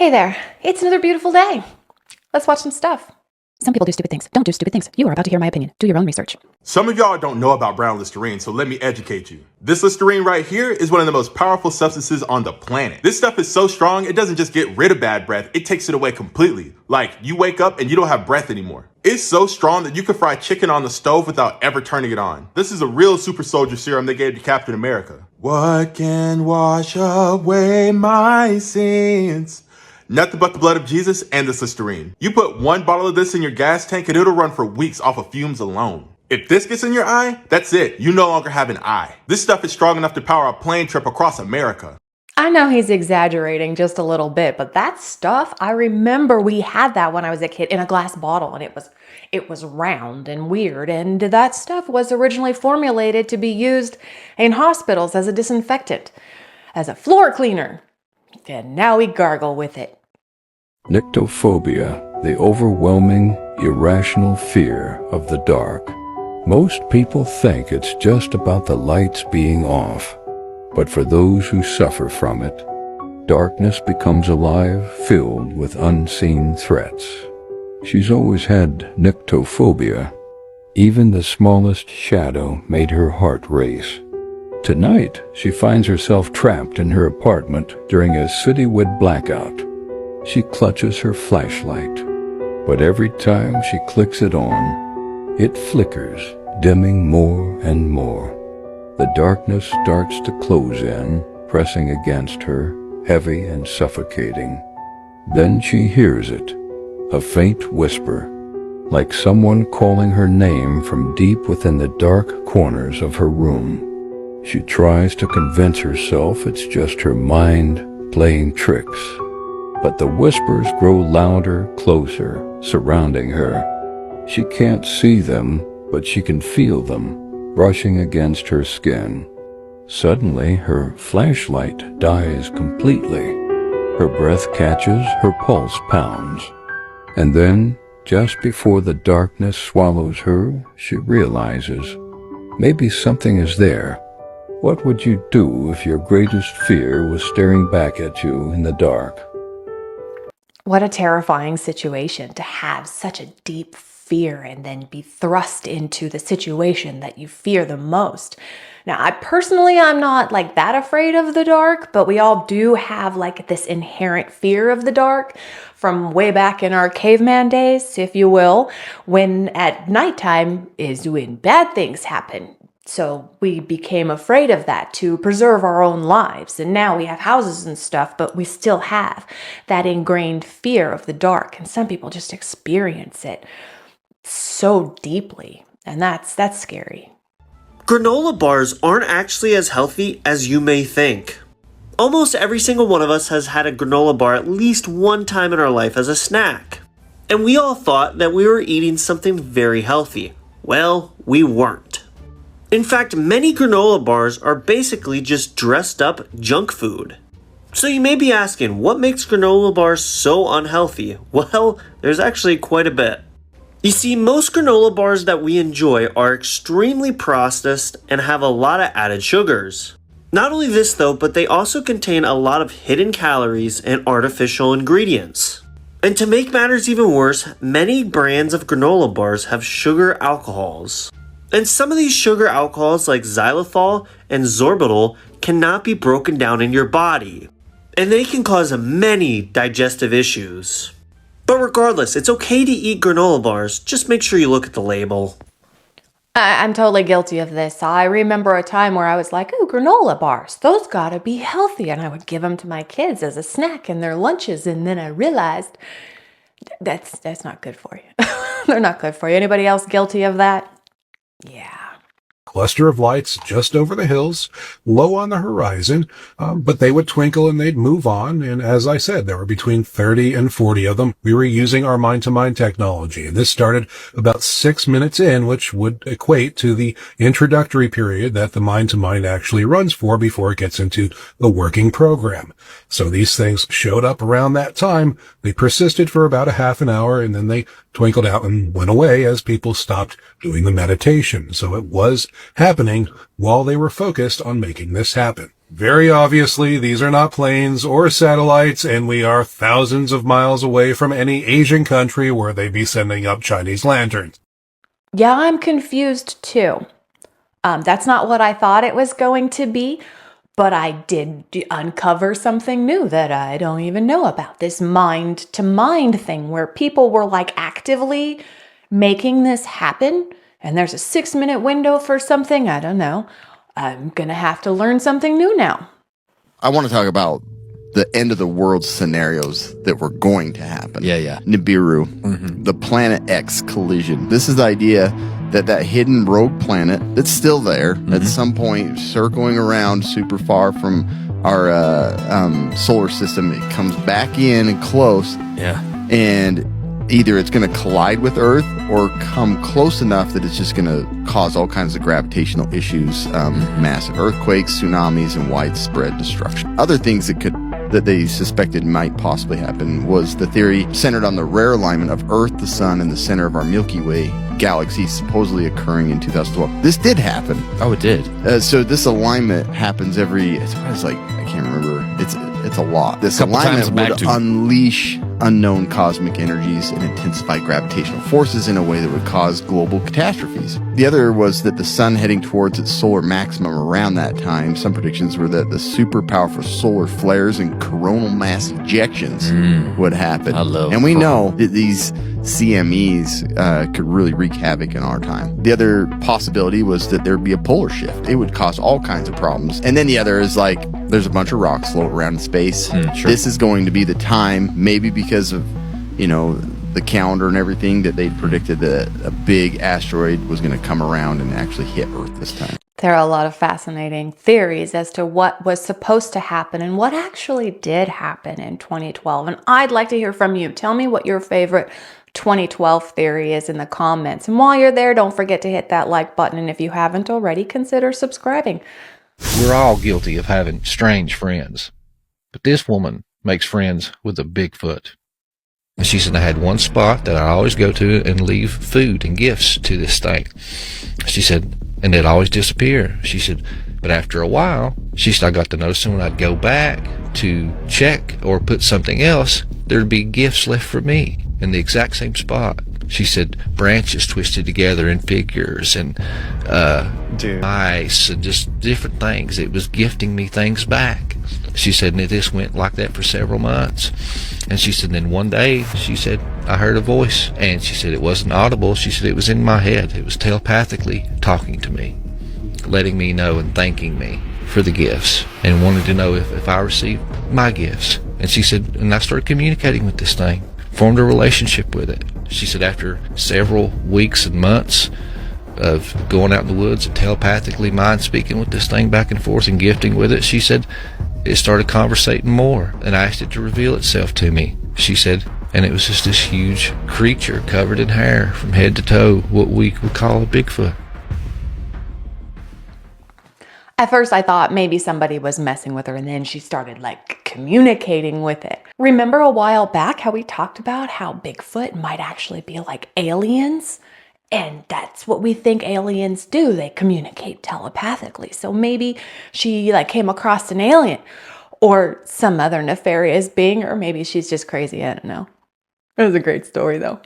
Hey there, it's another beautiful day. Let's watch some stuff. Some people do stupid things. Don't do stupid things. You are about to hear my opinion. Do your own research. Some of y'all don't know about brown Listerine, so let me educate you. This Listerine right here is one of the most powerful substances on the planet. This stuff is so strong, it doesn't just get rid of bad breath, it takes it away completely. Like, you wake up and you don't have breath anymore. It's so strong that you can fry chicken on the stove without ever turning it on. This is a real super soldier serum they gave to Captain America. What can wash away my sins? Nothing but the blood of Jesus and this Listerine. You put one bottle of this in your gas tank and it'll run for weeks off of fumes alone. If this gets in your eye, that's it. You no longer have an eye. This stuff is strong enough to power a plane trip across America. I know he's exaggerating just a little bit, but that stuff, I remember we had that when I was a kid in a glass bottle, and it was round and weird, and that stuff was originally formulated to be used in hospitals as a disinfectant, as a floor cleaner, and now we gargle with it. Nyctophobia, the overwhelming, irrational fear of the dark. Most people think it's just about the lights being off, but for those who suffer from it, darkness becomes alive, filled with unseen threats. She's always had nyctophobia. Even the smallest shadow made her heart race. Tonight, she finds herself trapped in her apartment during a citywide blackout. She clutches her flashlight, but every time she clicks it on, it flickers, dimming more and more. The darkness starts to close in, pressing against her, heavy and suffocating. Then she hears it, a faint whisper, like someone calling her name from deep within the dark corners of her room. She tries to convince herself it's just her mind playing tricks. But the whispers grow louder, closer, surrounding her. She can't see them, but she can feel them, brushing against her skin. Suddenly, her flashlight dies completely. Her breath catches, her pulse pounds. And then, just before the darkness swallows her, she realizes, maybe something is there. What would you do if your greatest fear was staring back at you in the dark? What a terrifying situation to have such a deep fear and then be thrust into the situation that you fear the most. Now, I'm not like that afraid of the dark, but we all do have like this inherent fear of the dark from way back in our caveman days, if you will, when at nighttime is when bad things happen. So we became afraid of that to preserve our own lives. And now we have houses and stuff, but we still have that ingrained fear of the dark. And some people just experience it so deeply. And that's scary. Granola bars aren't actually as healthy as you may think. Almost every single one of us has had a granola bar at least one time in our life as a snack. And we all thought that we were eating something very healthy. Well, we weren't. In fact, many granola bars are basically just dressed up junk food. So you may be asking, what makes granola bars so unhealthy? Well, there's actually quite a bit. You see, most granola bars that we enjoy are extremely processed and have a lot of added sugars. Not only this though, but they also contain a lot of hidden calories and artificial ingredients. And to make matters even worse, many brands of granola bars have sugar alcohols. And some of these sugar alcohols like xylitol and sorbitol cannot be broken down in your body. And they can cause many digestive issues. But regardless, it's okay to eat granola bars, just make sure you look at the label. I'm totally guilty of this. I remember a time where I was like, oh, granola bars, those gotta be healthy. And I would give them to my kids as a snack in their lunches. And then I realized that's not good for you. They're not good for you. Anybody else guilty of that? Yeah. Cluster of lights just over the hills, low on the horizon, but they would twinkle and they'd move on. And as I said, there were between 30 and 40 of them. We were using our mind-to-mind technology. And this started about 6 minutes in, which would equate to the introductory period that the mind-to-mind actually runs for before it gets into the working program. So these things showed up around that time. They persisted for about a half an hour, and then they twinkled out and went away as people stopped doing the meditation. So it was happening while they were focused on making this happen. Very obviously, these are not planes or satellites, and we are thousands of miles away from any Asian country where they'd be sending up Chinese lanterns. Yeah, I'm confused too. That's not what I thought it was going to be, but I did uncover something new that I don't even know about. This mind-to-mind thing where people were like actively making this happen, and there's a 6-minute window for something. I don't know. I'm going to have to learn something new now. I want to talk about the end of the world scenarios that were going to happen. Yeah. Nibiru, the Planet X collision. This is the idea that hidden rogue planet that's still there at some point, circling around super far from our solar system. It comes back in and close. Yeah. And either it's going to collide with Earth or come close enough that it's just going to cause all kinds of gravitational issues, massive earthquakes, tsunamis, and widespread destruction. Other things that they suspected might possibly happen was the theory centered on the rare alignment of Earth, the Sun, and the center of our Milky Way galaxy supposedly occurring in 2012. This did happen. Oh, it did. So this alignment happens it's like, I can't remember. It's a lot. This alignment would unleash unknown cosmic energies and intensify gravitational forces in a way that would cause global catastrophes. The other was that the sun heading towards its solar maximum around that time. Some predictions were that the super powerful solar flares and coronal mass ejections would happen. And we know that these CMEs could really wreak havoc in our time. The other possibility was that there'd be a polar shift. It would cause all kinds of problems. And then the other is like, there's a bunch of rocks floating around in space. Sure. This is going to be the time, maybe because of, the calendar and everything, that they'd predicted that a big asteroid was going to come around and actually hit Earth this time. There are a lot of fascinating theories as to what was supposed to happen and what actually did happen in 2012. And I'd like to hear from you. Tell me what your favorite 2012 theory is in the comments. And while you're there, don't forget to hit that like button. And if you haven't already, consider subscribing. We're all guilty of having strange friends. But this woman makes friends with a Bigfoot. And she said, I had one spot that I always go to and leave food and gifts to this thing. She said, and it'd always disappear. She said, but after a while, she said, I got to noticing when I'd go back to check or put something else, there'd be gifts left for me in the exact same spot. She said branches twisted together in figures and ice and just different things. It was gifting me things back. She said, and this went like that for several months. And she said, then one day, she said, I heard a voice. And she said, it wasn't audible. She said, it was in my head. It was telepathically talking to me, letting me know and thanking me for the gifts and wanted to know if I received my gifts. And she said, and I started communicating with this thing, formed a relationship with it. She said, after several weeks and months of going out in the woods and telepathically mind speaking with this thing back and forth and gifting with it, she said, it started conversating more, and I asked it to reveal itself to me. She said, and it was just this huge creature covered in hair from head to toe, what we would call a Bigfoot. At first, I thought maybe somebody was messing with her, and then she started communicating with it. Remember a while back how we talked about how Bigfoot might actually be like aliens? And that's what we think aliens do. They communicate telepathically. So maybe she came across an alien or some other nefarious being, or maybe she's just crazy. I don't know. It was a great story though.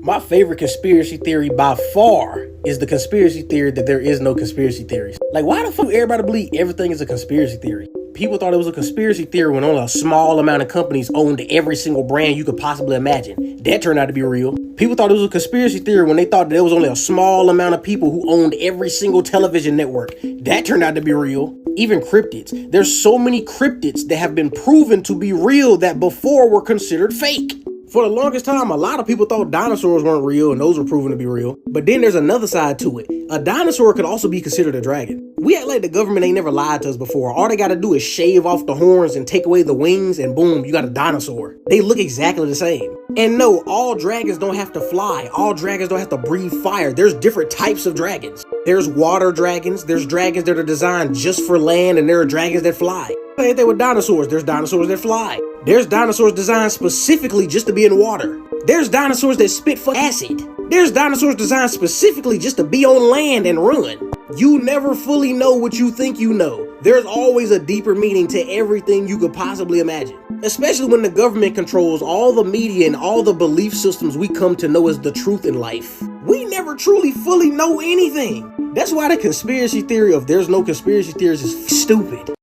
My favorite conspiracy theory by far is the conspiracy theory that there is no conspiracy theories. Why the fuck everybody believe everything is a conspiracy theory? People thought it was a conspiracy theory when only a small amount of companies owned every single brand you could possibly imagine. That turned out to be real. People thought it was a conspiracy theory when they thought there was only a small amount of people who owned every single television network. That turned out to be real. Even cryptids. There's so many cryptids that have been proven to be real that before were considered fake. For the longest time, a lot of people thought dinosaurs weren't real, and those were proven to be real. But then there's another side to it. A dinosaur could also be considered a dragon. We act like the government ain't never lied to us before. All they gotta do is shave off the horns and take away the wings, and boom, you got a dinosaur. They look exactly the same. And no, all dragons don't have to fly. All dragons don't have to breathe fire. There's different types of dragons. There's water dragons. There's dragons that are designed just for land, and there are dragons that fly. Same thing with dinosaurs. There's dinosaurs that fly. There's dinosaurs designed specifically just to be in water. There's dinosaurs that spit acid. There's dinosaurs designed specifically just to be on land and run. You never fully know what you think you know. There's always a deeper meaning to everything you could possibly imagine. Especially when the government controls all the media and all the belief systems we come to know as the truth in life. We never truly fully know anything. That's why the conspiracy theory of there's no conspiracy theories is stupid.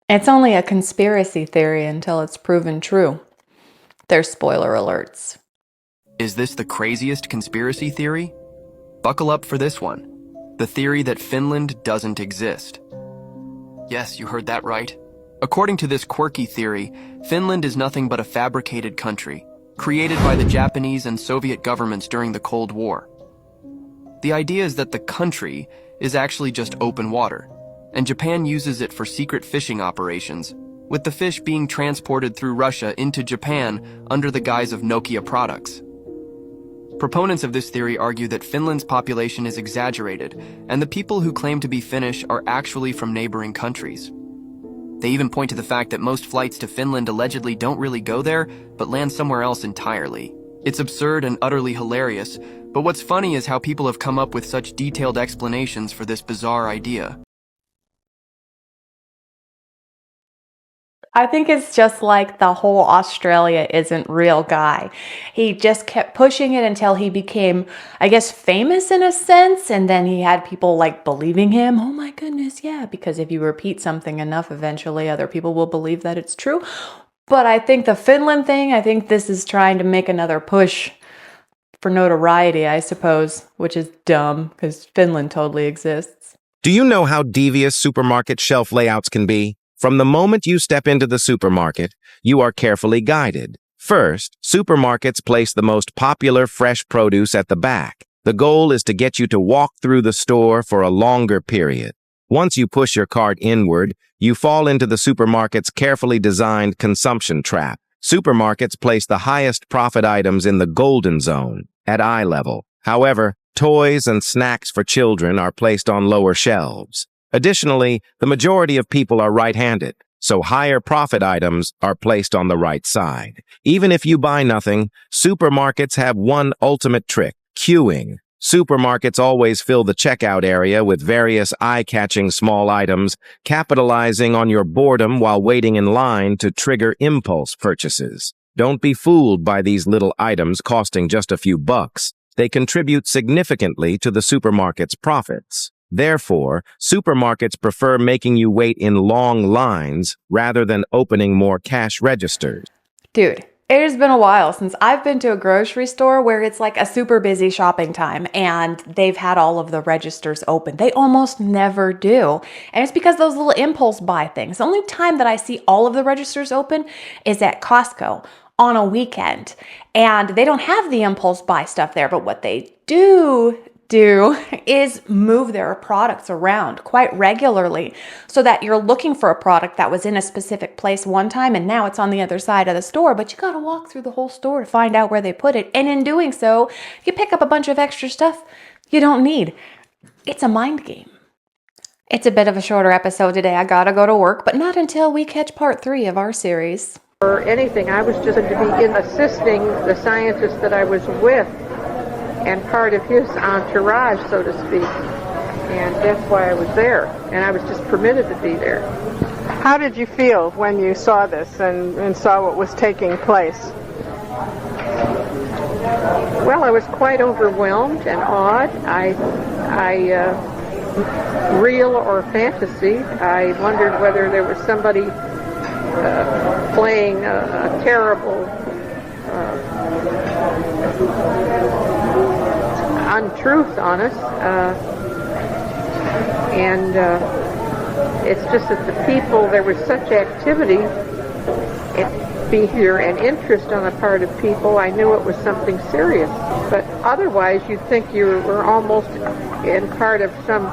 It's only a conspiracy theory until it's proven true. There's spoiler alerts. Is this the craziest conspiracy theory? Buckle up for this one. The theory that Finland doesn't exist. Yes, you heard that right. According to this quirky theory, Finland is nothing but a fabricated country, created by the Japanese and Soviet governments during the Cold War. The idea is that the country is actually just open water, and Japan uses it for secret fishing operations, with the fish being transported through Russia into Japan under the guise of Nokia products. Proponents of this theory argue that Finland's population is exaggerated, and the people who claim to be Finnish are actually from neighboring countries. They even point to the fact that most flights to Finland allegedly don't really go there, but land somewhere else entirely. It's absurd and utterly hilarious, but what's funny is how people have come up with such detailed explanations for this bizarre idea. I think it's just like the whole Australia isn't real guy. He just kept pushing it until he became, I guess, famous in a sense. And then he had people like believing him. Oh my goodness, yeah. Because if you repeat something enough, eventually other people will believe that it's true. But I think the Finland thing, I think this is trying to make another push for notoriety, I suppose, which is dumb because Finland totally exists. Do you know how devious supermarket shelf layouts can be? From the moment you step into the supermarket, you are carefully guided. First, supermarkets place the most popular fresh produce at the back. The goal is to get you to walk through the store for a longer period. Once you push your cart inward, you fall into the supermarket's carefully designed consumption trap. Supermarkets place the highest profit items in the golden zone, at eye level. However, toys and snacks for children are placed on lower shelves. Additionally, the majority of people are right-handed, so higher profit items are placed on the right side. Even if you buy nothing, supermarkets have one ultimate trick: queuing. Supermarkets always fill the checkout area with various eye-catching small items, capitalizing on your boredom while waiting in line to trigger impulse purchases. Don't be fooled by these little items costing just a few bucks. They contribute significantly to the supermarket's profits. Therefore, supermarkets prefer making you wait in long lines rather than opening more cash registers. Dude, it has been a while since I've been to a grocery store where it's like a super busy shopping time and they've had all of the registers open. They almost never do. And it's because those little impulse buy things. The only time that I see all of the registers open is at Costco on a weekend. And they don't have the impulse buy stuff there, but what they do is move their products around quite regularly so that you're looking for a product that was in a specific place one time and now it's on the other side of the store, but you got to walk through the whole store to find out where they put it. And in doing so, you pick up a bunch of extra stuff you don't need. It's a mind game. It's a bit of a shorter episode today. I gotta go to work, but not until we catch part 3 of our series. Or anything. I was just to be in assisting the scientist that I was with and part of his entourage, so to speak. And that's why I was there. And I was just permitted to be there. How did you feel when you saw this and saw what was taking place? Well, I was quite overwhelmed and awed. Real or fantasy, I wondered whether there was somebody playing a terrible untruth on us, and it's just that the people, there was such activity and behavior and interest on the part of people. I knew it was something serious, but otherwise you'd think you were almost in part of some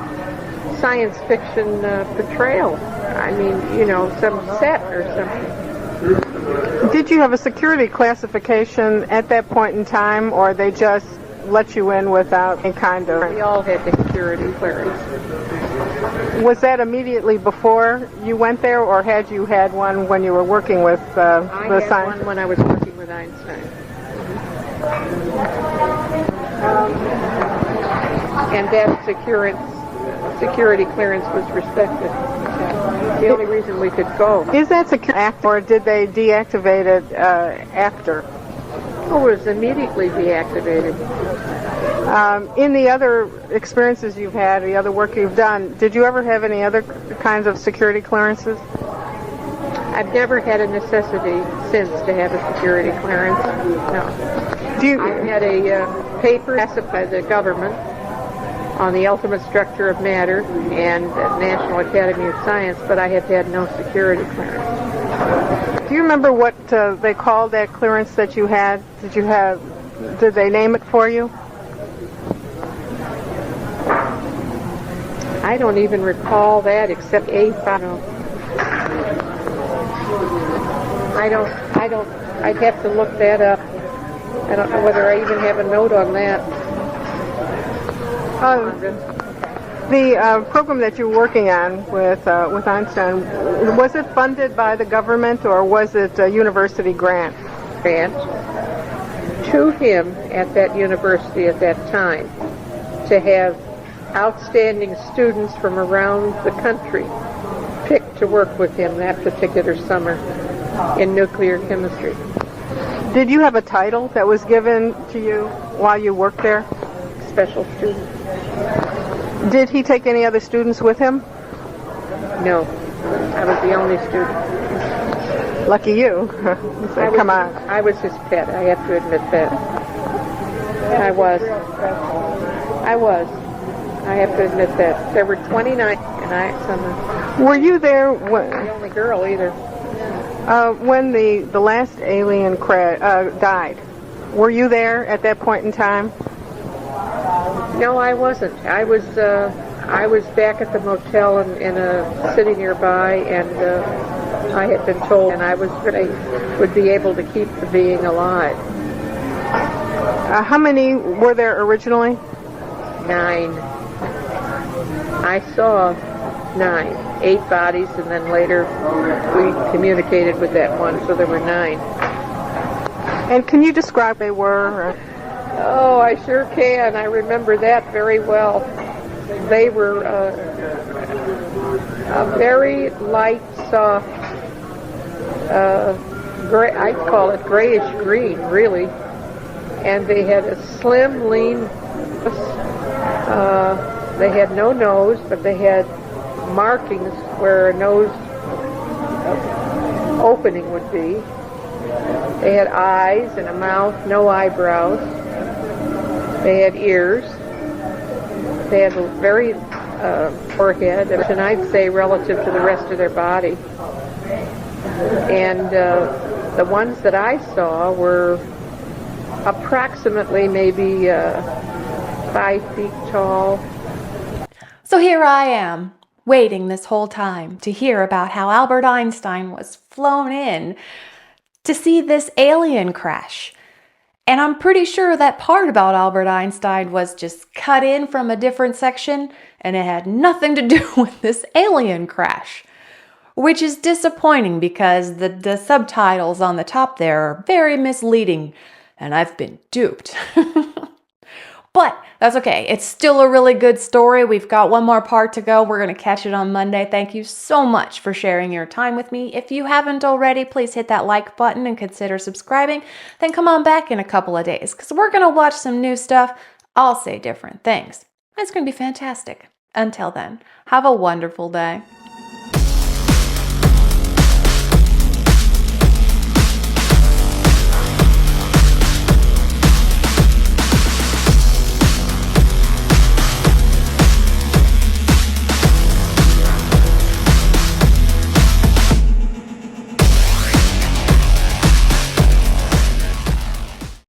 science fiction portrayal. I mean, you know, some set or something. Did you have a security classification at that point in time, or they just let you in without any kind of... We all had security clearance. Was that immediately before you went there, or had you had one when you were working with the science? I had one when I was working with Einstein. And that security security clearance was respected. The only reason we could go. Is that security act, or did they deactivate it after? Oh, it was immediately deactivated. In the other experiences you've had, the other work you've done, did you ever have any other kinds of security clearances? I've never had a necessity since to have a security clearance. No. I had a paper passed by the government on the ultimate structure of matter and the National Academy of Science, but I have had no security clearance. Do you remember what they called that clearance that you had? Did they name it for you? I don't even recall that except I'd have to look that up. I don't know whether I even have a note on that. The program that you're working on with Einstein, was it funded by the government or was it a university grant? Grant to him at that university at that time to have outstanding students from around the country picked to work with him that particular summer in nuclear chemistry. Did you have a title that was given to you while you worked there? Special student. Did he take any other students with him? No, I was the only student. Lucky you. Come on. I was his pet, I have to admit that. I was. I have to admit that. There were 29 summer. Were you there when... I'm the only girl either. When the last alien died, were you there at that point in time? No, I wasn't. I was back at the motel in a city nearby, and I had been told, and I would be able to keep the being alive. How many were there originally? 9. I saw 9. 8 bodies, and then later we communicated with that one, so there were 9. And can you describe they were? Oh, I sure can. I remember that very well. They were a very light, soft, gray, I'd call it grayish green, really. And they had a slim, lean, they had no nose, but they had markings where a nose opening would be. They had eyes and a mouth, no eyebrows. They had ears. They had a very forehead, and I'd say relative to the rest of their body. And the ones that I saw were approximately maybe 5 feet tall. So here I am, waiting this whole time to hear about how Albert Einstein was flown in to see this alien crash. And I'm pretty sure that part about Albert Einstein was just cut in from a different section, and it had nothing to do with this alien crash. Which is disappointing because the subtitles on the top there are very misleading, and I've been duped. But that's okay. It's still a really good story. We've got one more part to go. We're going to catch it on Monday. Thank you so much for sharing your time with me. If you haven't already, please hit that like button and consider subscribing. Then come on back in a couple of days because we're going to watch some new stuff. I'll say different things. It's going to be fantastic. Until then, have a wonderful day.